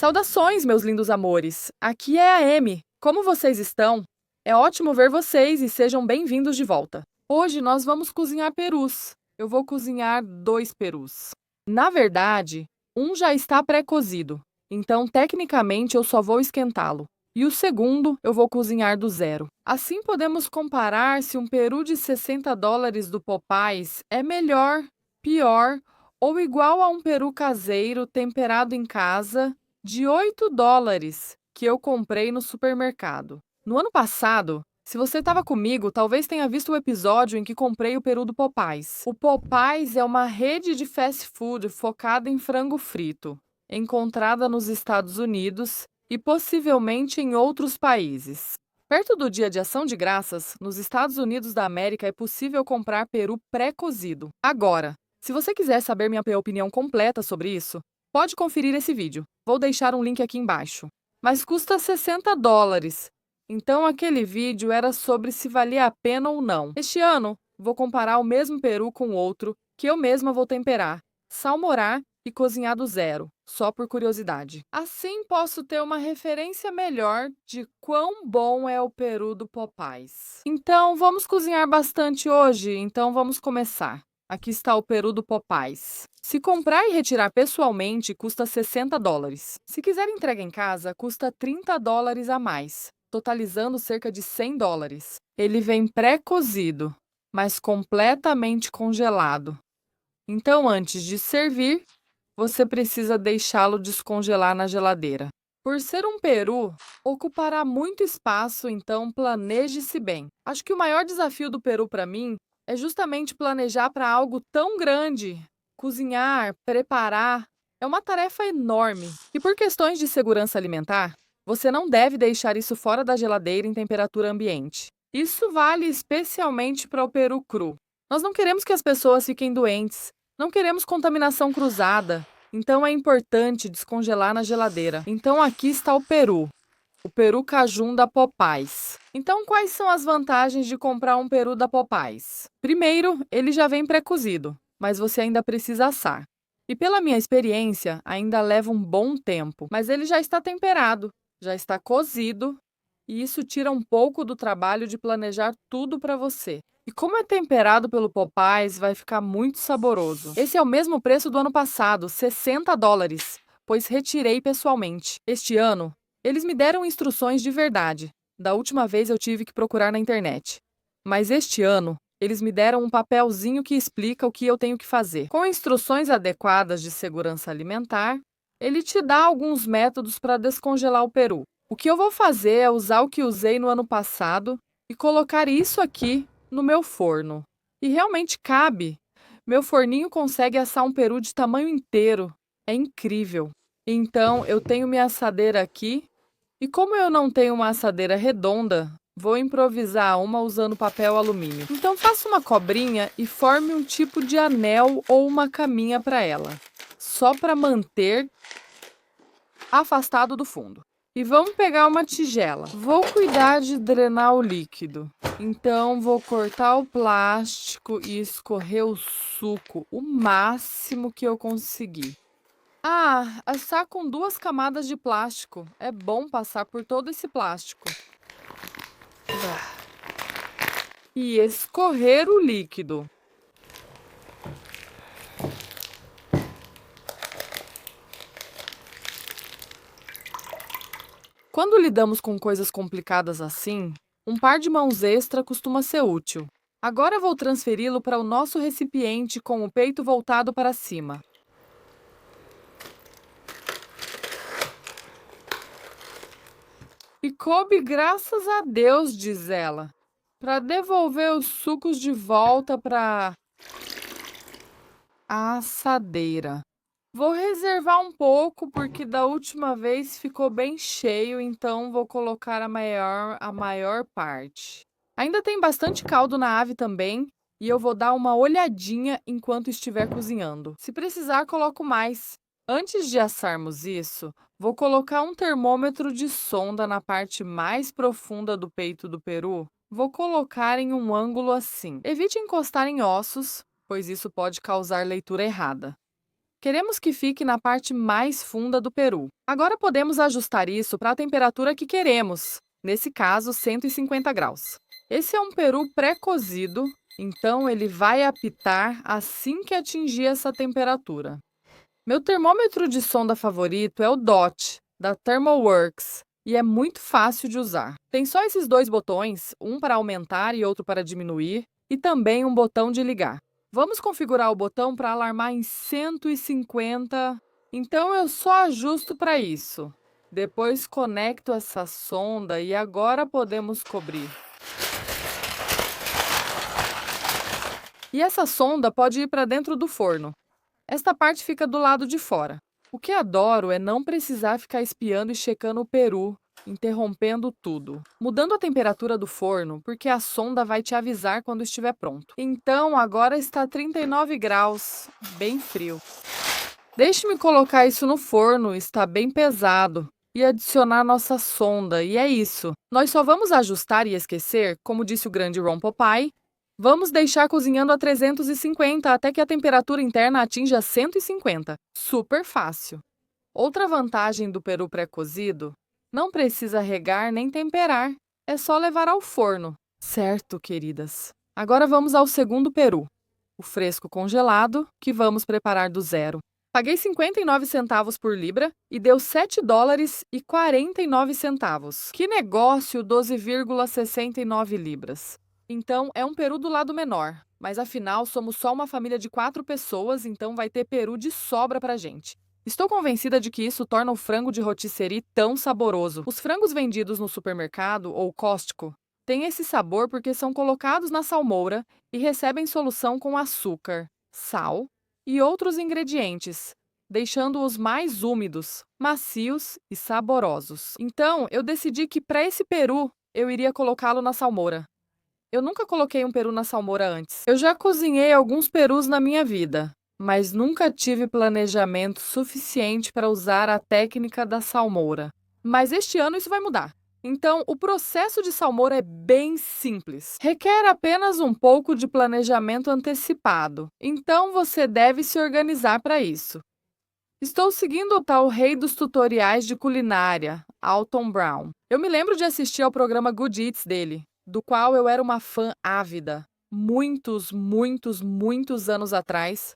Saudações, meus lindos amores! Aqui é a Amy. Como vocês estão? É ótimo ver vocês e sejam bem-vindos de volta. Hoje nós vamos cozinhar perus. Eu vou cozinhar 2 perus. Na verdade, um já está pré-cozido, então tecnicamente eu só vou esquentá-lo. E o segundo eu vou cozinhar do zero. Assim podemos comparar se um peru de $60 do Popeyes é melhor, pior ou igual a um peru caseiro temperado em casa de $8 que eu comprei no supermercado. No ano passado, se você estava comigo, talvez tenha visto o episódio em que comprei o peru do Popeyes. O Popeyes é uma rede de fast food focada em frango frito, encontrada nos Estados Unidos e possivelmente em outros países. Perto do Dia de Ação de Graças, nos Estados Unidos da América é possível comprar peru pré-cozido. Agora, se você quiser saber minha opinião completa sobre isso, pode conferir esse vídeo. Vou deixar um link aqui embaixo. Mas custa $60. Então aquele vídeo era sobre se valia a pena ou não. Este ano, vou comparar o mesmo peru com outro que eu mesma vou temperar, salmorar e cozinhar do zero, só por curiosidade. Assim posso ter uma referência melhor de quão bom é o peru do Popeyes. Então vamos cozinhar bastante hoje, então vamos começar. Aqui está o peru do Popeyes. Se comprar e retirar pessoalmente, custa $60. Se quiser entrega em casa, custa $30 a mais, totalizando cerca de $100. Ele vem pré-cozido, mas completamente congelado. Então, antes de servir, você precisa deixá-lo descongelar na geladeira. Por ser um peru, ocupará muito espaço, então planeje-se bem. Acho que o maior desafio do peru para mim é justamente planejar para algo tão grande. Cozinhar, preparar, é uma tarefa enorme. E por questões de segurança alimentar, você não deve deixar isso fora da geladeira em temperatura ambiente. Isso vale especialmente para o peru cru. Nós não queremos que as pessoas fiquem doentes, não queremos contaminação cruzada, então é importante descongelar na geladeira. Então aqui está o peru cajun da Popeyes. Então, quais são as vantagens de comprar um peru da Popeyes? Primeiro, ele já vem pré-cozido, mas você ainda precisa assar. E pela minha experiência, ainda leva um bom tempo, mas ele já está temperado, já está cozido, e isso tira um pouco do trabalho de planejar tudo para você. E como é temperado pelo Popeyes, vai ficar muito saboroso. Esse é o mesmo preço do ano passado, $60, pois retirei pessoalmente. Este ano, eles me deram instruções de verdade. Da última vez eu tive que procurar na internet. Mas este ano, eles me deram um papelzinho que explica o que eu tenho que fazer. Com instruções adequadas de segurança alimentar, ele te dá alguns métodos para descongelar o peru. O que eu vou fazer é usar o que usei no ano passado e colocar isso aqui no meu forno. E realmente cabe. Meu forninho consegue assar um peru de tamanho inteiro. É incrível. Então, eu tenho minha assadeira aqui. E como eu não tenho uma assadeira redonda, vou improvisar uma usando papel alumínio. Então faça uma cobrinha e forme um tipo de anel ou uma caminha para ela, só para manter afastado do fundo. E vamos pegar uma tigela. Vou cuidar de drenar o líquido. Então vou cortar o plástico e escorrer o suco o máximo que eu conseguir. Assar com 2 camadas de plástico. É bom passar por todo esse plástico. E escorrer o líquido. Quando lidamos com coisas complicadas assim, um par de mãos extra costuma ser útil. Agora vou transferi-lo para o nosso recipiente com o peito voltado para cima. E coube, graças a Deus, diz ela, para devolver os sucos de volta para a assadeira. Vou reservar um pouco porque da última vez ficou bem cheio, então vou colocar a maior parte. Ainda tem bastante caldo na ave também, e eu vou dar uma olhadinha enquanto estiver cozinhando. Se precisar, coloco mais. Antes de assarmos isso, vou colocar um termômetro de sonda na parte mais profunda do peito do peru. Vou colocar em um ângulo assim. Evite encostar em ossos, pois isso pode causar leitura errada. Queremos que fique na parte mais funda do peru. Agora podemos ajustar isso para a temperatura que queremos, nesse caso 150 graus. Esse é um peru pré-cozido, então ele vai apitar assim que atingir essa temperatura. Meu termômetro de sonda favorito é o DOT, da Thermalworks, e é muito fácil de usar. Tem só esses dois botões, um para aumentar e outro para diminuir, e também um botão de ligar. Vamos configurar o botão para alarmar em 150, então eu só ajusto para isso. Depois conecto essa sonda e agora podemos cobrir. E essa sonda pode ir para dentro do forno. Esta parte fica do lado de fora. O que adoro é não precisar ficar espiando e checando o peru, interrompendo tudo. Mudando a temperatura do forno, porque a sonda vai te avisar quando estiver pronto. Então, agora está 39 graus, bem frio. Deixe-me colocar isso no forno, está bem pesado. E adicionar nossa sonda, e é isso. Nós só vamos ajustar e esquecer, como disse o grande Ron Popeye. Vamos deixar cozinhando a 350 até que a temperatura interna atinja 150. Super fácil. Outra vantagem do peru pré-cozido: não precisa regar nem temperar. É só levar ao forno. Certo, queridas. Agora vamos ao segundo peru, o fresco congelado, que vamos preparar do zero. Paguei 59 centavos por libra e deu $7,49. Que negócio, 12,69 libras. Então, é um peru do lado menor, mas afinal somos só uma família de 4 pessoas, então vai ter peru de sobra pra gente. Estou convencida de que isso torna o frango de rotisserie tão saboroso. Os frangos vendidos no supermercado ou Costco têm esse sabor porque são colocados na salmoura e recebem solução com açúcar, sal e outros ingredientes, deixando-os mais úmidos, macios e saborosos. Então, eu decidi que para esse peru eu iria colocá-lo na salmoura. Eu nunca coloquei um peru na salmoura antes. Eu já cozinhei alguns perus na minha vida, mas nunca tive planejamento suficiente para usar a técnica da salmoura. Mas este ano isso vai mudar. Então, o processo de salmoura é bem simples. Requer apenas um pouco de planejamento antecipado. Então, você deve se organizar para isso. Estou seguindo o tal rei dos tutoriais de culinária, Alton Brown. Eu me lembro de assistir ao programa Good Eats dele, do qual eu era uma fã ávida, muitos anos atrás.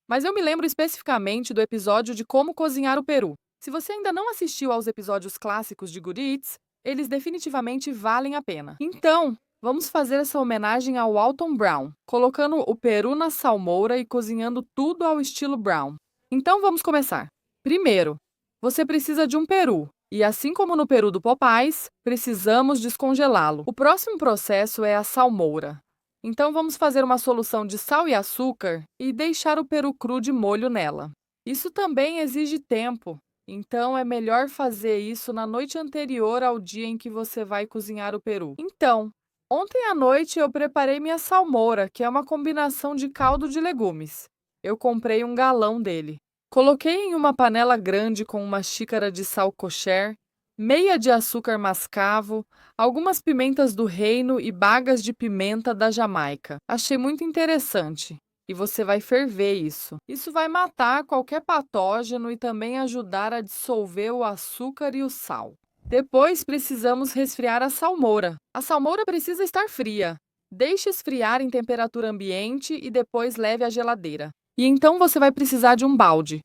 Mas eu me lembro especificamente do episódio de como cozinhar o peru. Se você ainda não assistiu aos episódios clássicos de Good Eats, eles definitivamente valem a pena. Então, vamos fazer essa homenagem ao Alton Brown, colocando o peru na salmoura e cozinhando tudo ao estilo Brown. Então, vamos começar. Primeiro, você precisa de um peru. E assim como no peru do Popeyes, precisamos descongelá-lo. O próximo processo é a salmoura. Então vamos fazer uma solução de sal e açúcar e deixar o peru cru de molho nela. Isso também exige tempo, então é melhor fazer isso na noite anterior ao dia em que você vai cozinhar o peru. Então, ontem à noite eu preparei minha salmoura, que é uma combinação de caldo de legumes. Eu comprei 1 galão dele. Coloquei em uma panela grande com uma xícara de sal kosher, meia de açúcar mascavo, algumas pimentas do reino e bagas de pimenta da Jamaica. Achei muito interessante. E você vai ferver isso. Isso vai matar qualquer patógeno e também ajudar a dissolver o açúcar e o sal. Depois precisamos resfriar a salmoura. A salmoura precisa estar fria. Deixe esfriar em temperatura ambiente e depois leve à geladeira. E então você vai precisar de um balde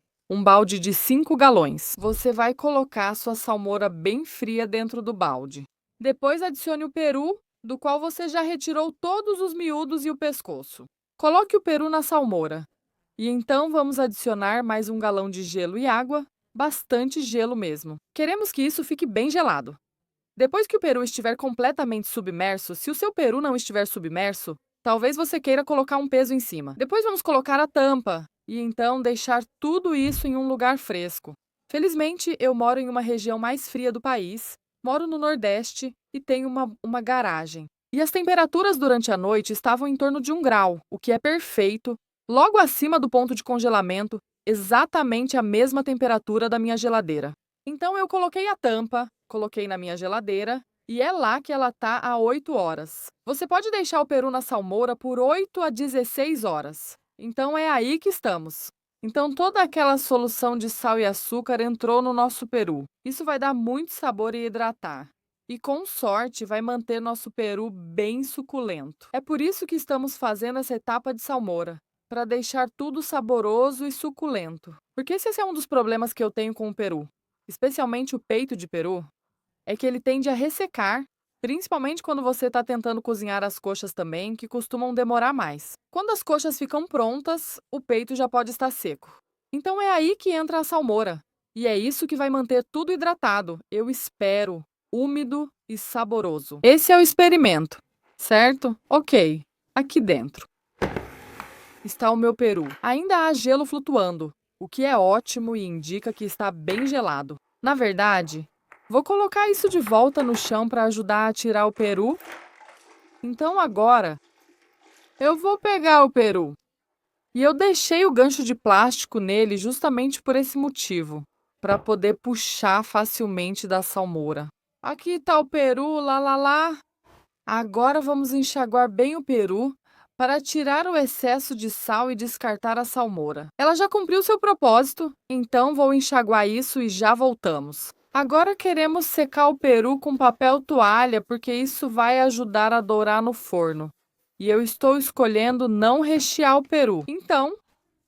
de 5 galões. Você vai colocar sua salmoura bem fria dentro do balde. Depois adicione o peru, do qual você já retirou todos os miúdos e o pescoço. Coloque o peru na salmoura. E então vamos adicionar mais 1 galão de gelo e água, bastante gelo mesmo. Queremos que isso fique bem gelado. Depois que o peru estiver completamente submerso, se o seu peru não estiver submerso, talvez você queira colocar um peso em cima. Depois vamos colocar a tampa e então deixar tudo isso em um lugar fresco. Felizmente, eu moro em uma região mais fria do país, moro no Nordeste e tenho uma garagem. E as temperaturas durante a noite estavam em torno de 1 grau, o que é perfeito, logo acima do ponto de congelamento, exatamente a mesma temperatura da minha geladeira. Então eu coloquei a tampa, coloquei na minha geladeira e é lá que ela tá há 8 horas. Você pode deixar o peru na salmoura por 8 a 16 horas. Então é aí que estamos. Então, toda aquela solução de sal e açúcar entrou no nosso peru. Isso vai dar muito sabor e hidratar. E, com sorte, vai manter nosso peru bem suculento. É por isso que estamos fazendo essa etapa de salmoura, para deixar tudo saboroso e suculento. Porque esse é um dos problemas que eu tenho com o peru, especialmente o peito de peru, é que ele tende a ressecar, principalmente quando você está tentando cozinhar as coxas também, que costumam demorar mais. Quando as coxas ficam prontas, o peito já pode estar seco. Então é aí que entra a salmoura. E é isso que vai manter tudo hidratado, eu espero, úmido e saboroso. Esse é o experimento, certo? Ok, aqui dentro está o meu peru. Ainda há gelo flutuando, o que é ótimo e indica que está bem gelado. Na verdade, vou colocar isso de volta no chão para ajudar a tirar o peru. Então agora, eu vou pegar o peru. E eu deixei o gancho de plástico nele justamente por esse motivo, para poder puxar facilmente da salmoura. Aqui está o peru, lá, lá, lá. Agora vamos enxaguar bem o peru para tirar o excesso de sal e descartar a salmoura. Ela já cumpriu seu propósito, então vou enxaguar isso e já voltamos. Agora queremos secar o peru com papel toalha, porque isso vai ajudar a dourar no forno. E eu estou escolhendo não rechear o peru. Então,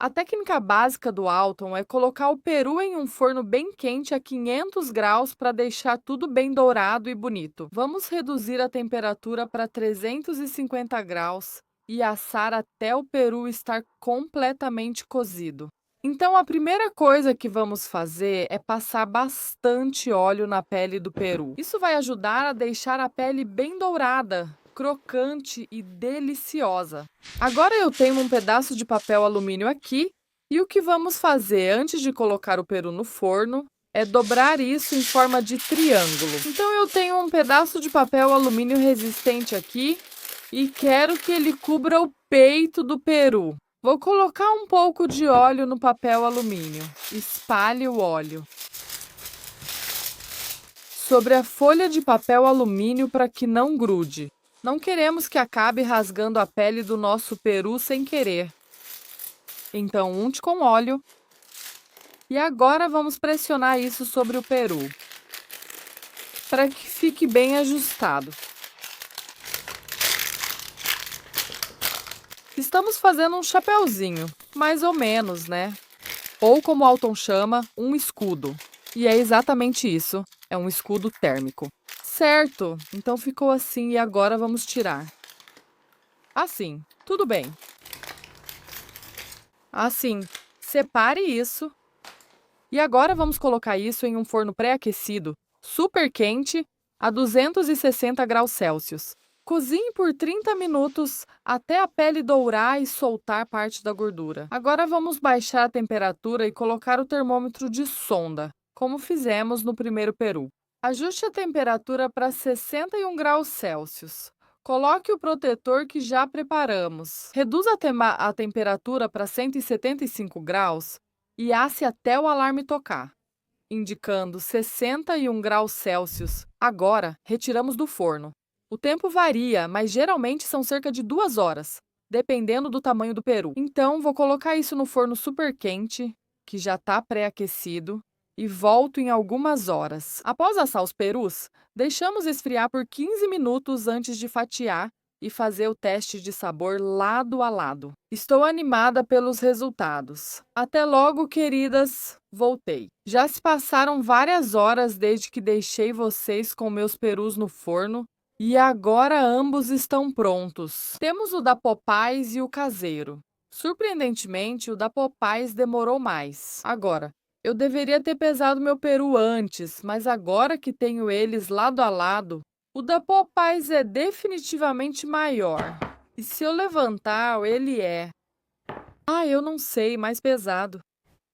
a técnica básica do Alton é colocar o peru em um forno bem quente a 500 graus para deixar tudo bem dourado e bonito. Vamos reduzir a temperatura para 350 graus e assar até o peru estar completamente cozido. Então, a primeira coisa que vamos fazer é passar bastante óleo na pele do peru. Isso vai ajudar a deixar a pele bem dourada, crocante e deliciosa. Agora eu tenho um pedaço de papel alumínio aqui e o que vamos fazer antes de colocar o peru no forno é dobrar isso em forma de triângulo. Então eu tenho um pedaço de papel alumínio resistente aqui e quero que ele cubra o peito do peru. Vou colocar um pouco de óleo no papel alumínio. Espalhe o óleo sobre a folha de papel alumínio para que não grude. Não queremos que acabe rasgando a pele do nosso peru sem querer. Então, unte com óleo. E agora vamos pressionar isso sobre o peru, para que fique bem ajustado. Estamos fazendo um chapéuzinho, mais ou menos, né? Ou como Alton chama, um escudo. E é exatamente isso, é um escudo térmico. Certo, então ficou assim e agora vamos tirar. Assim, tudo bem. Assim, separe isso. E agora vamos colocar isso em um forno pré-aquecido, super quente, a 260 graus Celsius. Cozinhe por 30 minutos até a pele dourar e soltar parte da gordura. Agora vamos baixar a temperatura e colocar o termômetro de sonda, como fizemos no primeiro peru. Ajuste a temperatura para 61 graus Celsius. Coloque o protetor que já preparamos. Reduza a temperatura para 175 graus e asse até o alarme tocar, indicando 61 graus Celsius. Agora, retiramos do forno. O tempo varia, mas geralmente são cerca de 2 horas, dependendo do tamanho do peru. Então, vou colocar isso no forno super quente, que já está pré-aquecido, e volto em algumas horas. Após assar os perus, deixamos esfriar por 15 minutos antes de fatiar e fazer o teste de sabor lado a lado. Estou animada pelos resultados. Até logo, queridas. Voltei. Já se passaram várias horas desde que deixei vocês com meus perus no forno e agora ambos estão prontos. Temos o da Popeyes e o caseiro. Surpreendentemente, o da Popeyes demorou mais. Agora, eu deveria ter pesado meu peru antes, mas agora que tenho eles lado a lado, o da Popeyes é definitivamente maior. E se eu levantar, ele é... eu não sei, mais pesado.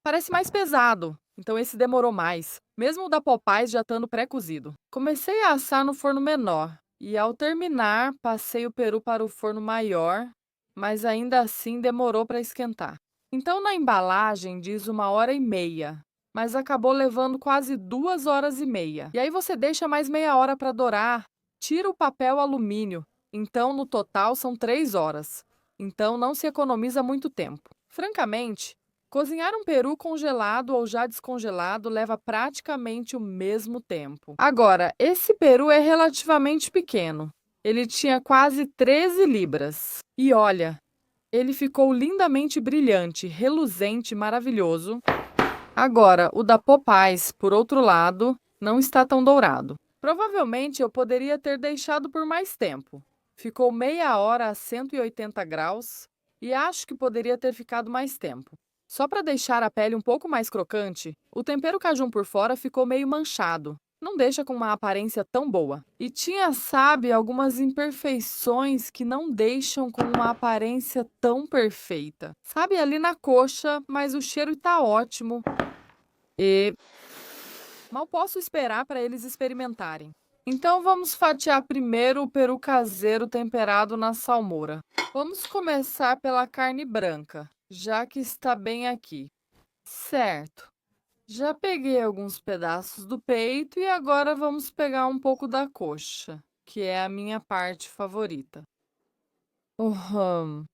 Parece mais pesado, então esse demorou mais, mesmo o da Popeyes já estando pré-cozido. Comecei a assar no forno menor e, ao terminar, passei o peru para o forno maior, mas ainda assim demorou para esquentar. Então, na embalagem diz 1h30, mas acabou levando quase 2h30. E aí você deixa mais meia hora para dourar, tira o papel alumínio, então no total são 3 horas. Então não se economiza muito tempo. Francamente, Cozinhar um peru congelado ou já descongelado leva praticamente o mesmo tempo. Agora, esse peru é relativamente pequeno. Ele tinha quase 13 libras. E olha, ele ficou lindamente brilhante, reluzente, maravilhoso. Agora, o da Popeyes, por outro lado, não está tão dourado. Provavelmente eu poderia ter deixado por mais tempo. Ficou meia hora a 180 graus e acho que poderia ter ficado mais tempo. Só para deixar a pele um pouco mais crocante, o tempero cajun por fora ficou meio manchado. Não deixa com uma aparência tão boa. E tinha, sabe, algumas imperfeições que não deixam com uma aparência tão perfeita. Sabe, ali na coxa, mas o cheiro tá ótimo. E mal posso esperar para eles experimentarem. Então vamos fatiar primeiro o peru caseiro temperado na salmoura. Vamos começar pela carne branca, já que está bem aqui. Certo. Já peguei alguns pedaços do peito e agora vamos pegar um pouco da coxa, que é a minha parte favorita. Uhum.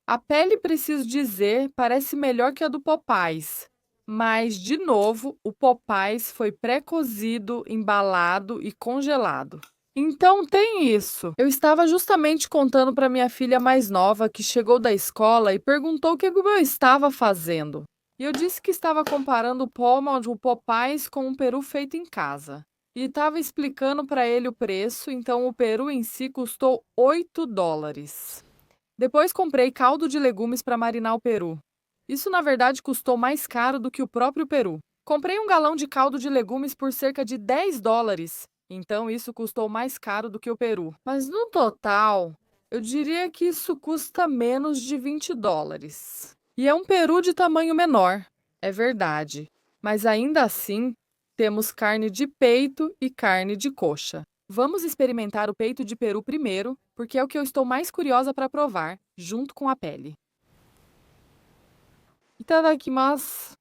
A pele, preciso dizer, parece melhor que a do Popeyes. Mas, de novo, o Popeyes foi pré-cozido, embalado e congelado. Então tem isso. Eu estava justamente contando para minha filha mais nova que chegou da escola e perguntou o que eu estava fazendo. E eu disse que estava comparando o pommel do Popeyes com um peru feito em casa. E estava explicando para ele o preço, então o peru em si custou 8 dólares. Depois comprei caldo de legumes para marinar o peru. Isso, na verdade, custou mais caro do que o próprio peru. Comprei um galão de caldo de legumes por cerca de 10 dólares. Então, isso custou mais caro do que o peru. Mas, no total, eu diria que isso custa menos de 20 dólares. E é um peru de tamanho menor, é verdade. Mas, ainda assim, temos carne de peito e carne de coxa. Vamos experimentar o peito de peru primeiro, porque é o que eu estou mais curiosa para provar, junto com a pele. Itadakimasu.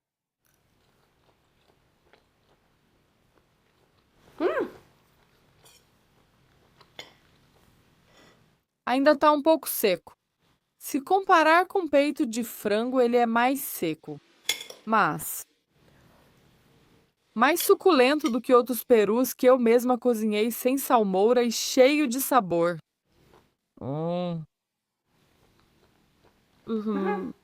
Ainda está um pouco seco. Se comparar com peito de frango, ele é mais seco, mas mais suculento do que outros perus que eu mesma cozinhei sem salmoura e cheio de sabor. Uhum.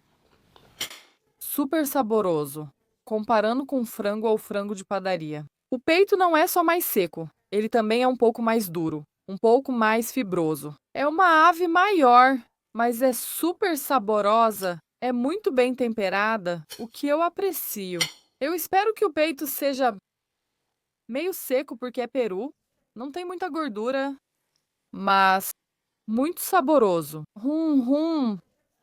Super saboroso, comparando com frango ou frango de padaria. O peito não é só mais seco, ele também é um pouco mais duro, um pouco mais fibroso. É uma ave maior, mas é super saborosa, é muito bem temperada, o que eu aprecio. Eu espero que o peito seja meio seco porque é peru, não tem muita gordura, mas muito saboroso.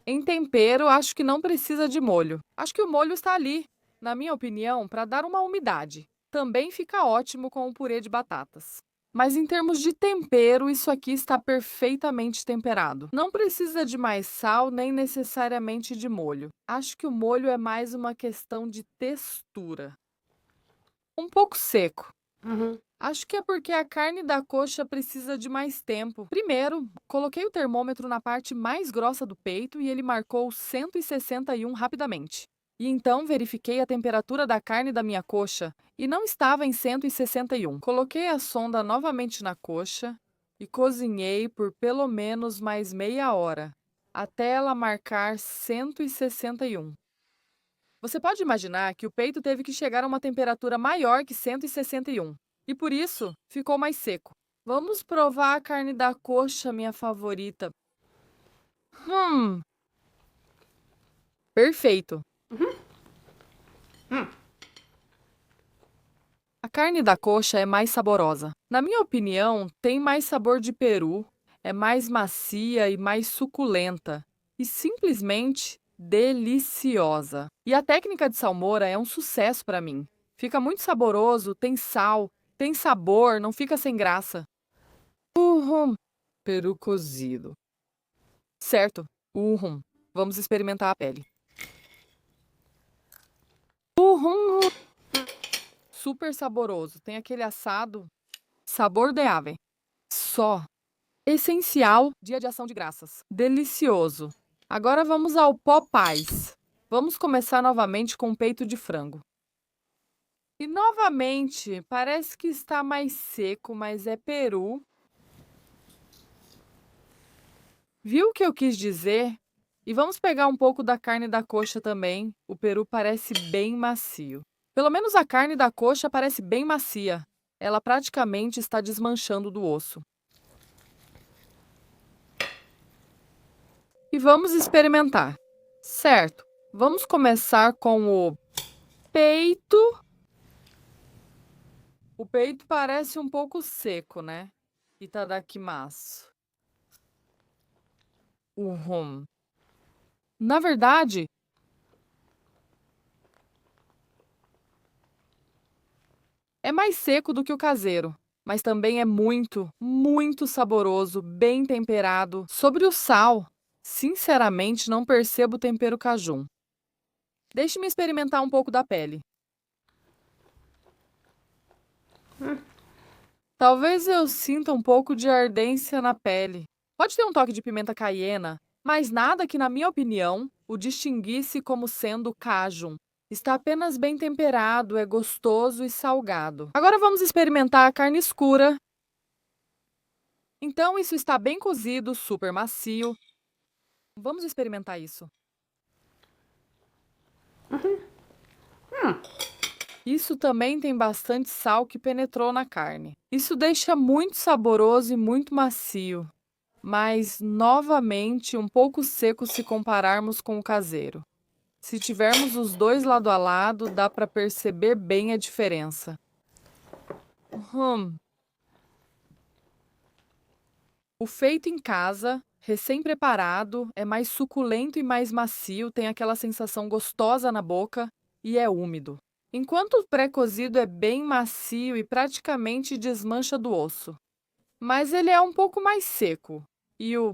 Em tempero, acho que não precisa de molho. Acho que o molho está ali, na minha opinião, para dar uma umidade. Também fica ótimo com o purê de batatas. Mas em termos de tempero, isso aqui está perfeitamente temperado. Não precisa de mais sal, nem necessariamente de molho. Acho que o molho é mais uma questão de textura. Um pouco seco. Acho que é porque a carne da coxa precisa de mais tempo. Primeiro, coloquei o termômetro na parte mais grossa do peito e ele marcou 161 rapidamente. E então verifiquei a temperatura da carne da minha coxa e não estava em 161. Coloquei a sonda novamente na coxa e cozinhei por pelo menos mais meia hora, até ela marcar 161. Você pode imaginar que o peito teve que chegar a uma temperatura maior que 161. E por isso, ficou mais seco. Vamos provar a carne da coxa, minha favorita. Perfeito. A carne da coxa é mais saborosa. Na minha opinião, tem mais sabor de peru, é mais macia e mais suculenta. E simplesmente deliciosa. E a técnica de salmoura é um sucesso para mim. Fica muito saboroso, tem sal, tem sabor, não fica sem graça. Peru cozido. Certo. Vamos experimentar a pele. Super saboroso. Tem aquele assado. Sabor de ave. Só. Essencial. Dia de ação de graças. Delicioso. Agora vamos ao Popeyes. Vamos começar novamente com o peito de frango. E novamente, parece que está mais seco, mas é peru. Viu o que eu quis dizer? E vamos pegar um pouco da carne da coxa também. O peru parece bem macio. Pelo menos a carne da coxa parece bem macia. Ela praticamente está desmanchando do osso. E vamos experimentar. Certo, vamos começar com o peito. O peito parece um pouco seco, né? Itadakimasu. Uhum. Na verdade, é mais seco do que o caseiro, mas também é muito, muito saboroso, bem temperado. Sobre o sal, sinceramente não percebo o tempero cajun. Deixe-me experimentar um pouco da pele. Talvez eu sinta um pouco de ardência na pele. Pode ter um toque de pimenta caiena, mas nada que, na minha opinião, o distinguisse como sendo cajun. Está apenas bem temperado, é gostoso e salgado. Agora vamos experimentar a carne escura. Então, isso está bem cozido, super macio. Vamos experimentar isso. Isso também tem bastante sal que penetrou na carne. Isso deixa muito saboroso e muito macio, mas, novamente, um pouco seco se compararmos com o caseiro. Se tivermos os dois lado a lado, dá para perceber bem a diferença. O feito em casa, recém-preparado, é mais suculento e mais macio, tem aquela sensação gostosa na boca e é úmido. Enquanto o pré-cozido é bem macio e praticamente desmancha do osso. Mas ele é um pouco mais seco. E o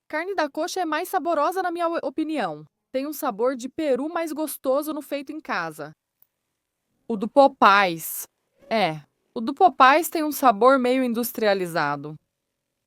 carne da coxa é mais saborosa na minha opinião. Tem um sabor de peru mais gostoso no feito em casa. O do Popeyes. O do Popeyes tem um sabor meio industrializado.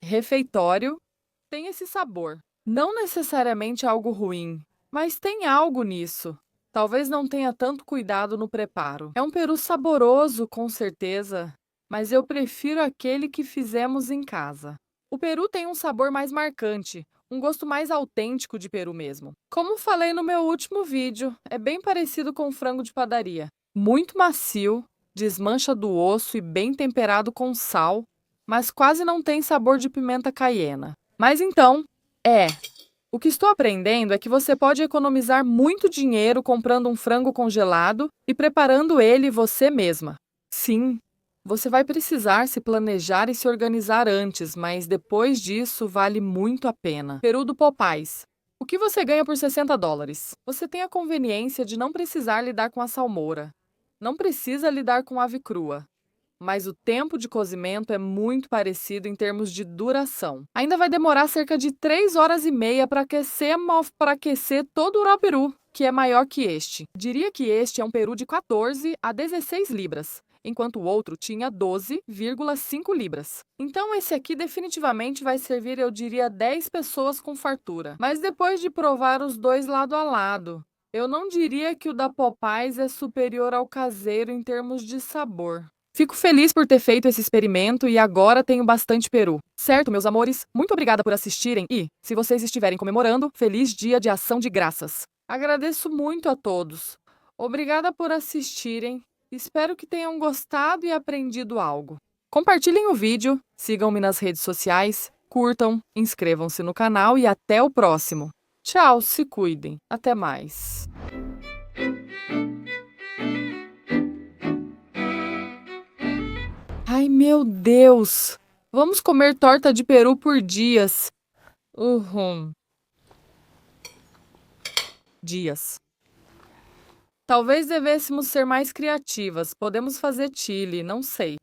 Refeitório tem esse sabor. Não necessariamente algo ruim, mas tem algo nisso. Talvez não tenha tanto cuidado no preparo. É um peru saboroso, com certeza, mas eu prefiro aquele que fizemos em casa. O peru tem um sabor mais marcante, um gosto mais autêntico de peru mesmo. Como falei no meu último vídeo, é bem parecido com o frango de padaria. Muito macio, desmancha do osso e bem temperado com sal, mas quase não tem sabor de pimenta caiena. Mas então, o que estou aprendendo é que você pode economizar muito dinheiro comprando um frango congelado e preparando ele você mesma. Sim, você vai precisar se planejar e se organizar antes, mas depois disso vale muito a pena. Peru do Popeyes. O que você ganha por $60? Você tem a conveniência de não precisar lidar com a salmoura. Não precisa lidar com ave crua. Mas o tempo de cozimento é muito parecido em termos de duração. Ainda vai demorar cerca de 3 horas e meia para aquecer todo o uroperu, que é maior que este. Diria que este é um peru de 14 a 16 libras, enquanto o outro tinha 12,5 libras. Então esse aqui definitivamente vai servir, eu diria, 10 pessoas com fartura. Mas depois de provar os dois lado a lado, eu não diria que o da Popeyes é superior ao caseiro em termos de sabor. Fico feliz por ter feito esse experimento e agora tenho bastante peru. Certo, meus amores? Muito obrigada por assistirem e, se vocês estiverem comemorando, feliz Dia de Ação de Graças. Agradeço muito a todos. Obrigada por assistirem. Espero que tenham gostado e aprendido algo. Compartilhem o vídeo, sigam-me nas redes sociais, curtam, inscrevam-se no canal e até o próximo. Tchau, se cuidem. Até mais. Ai, meu Deus! Vamos comer torta de peru por dias. Dias. Talvez devêssemos ser mais criativas. Podemos fazer chili, não sei.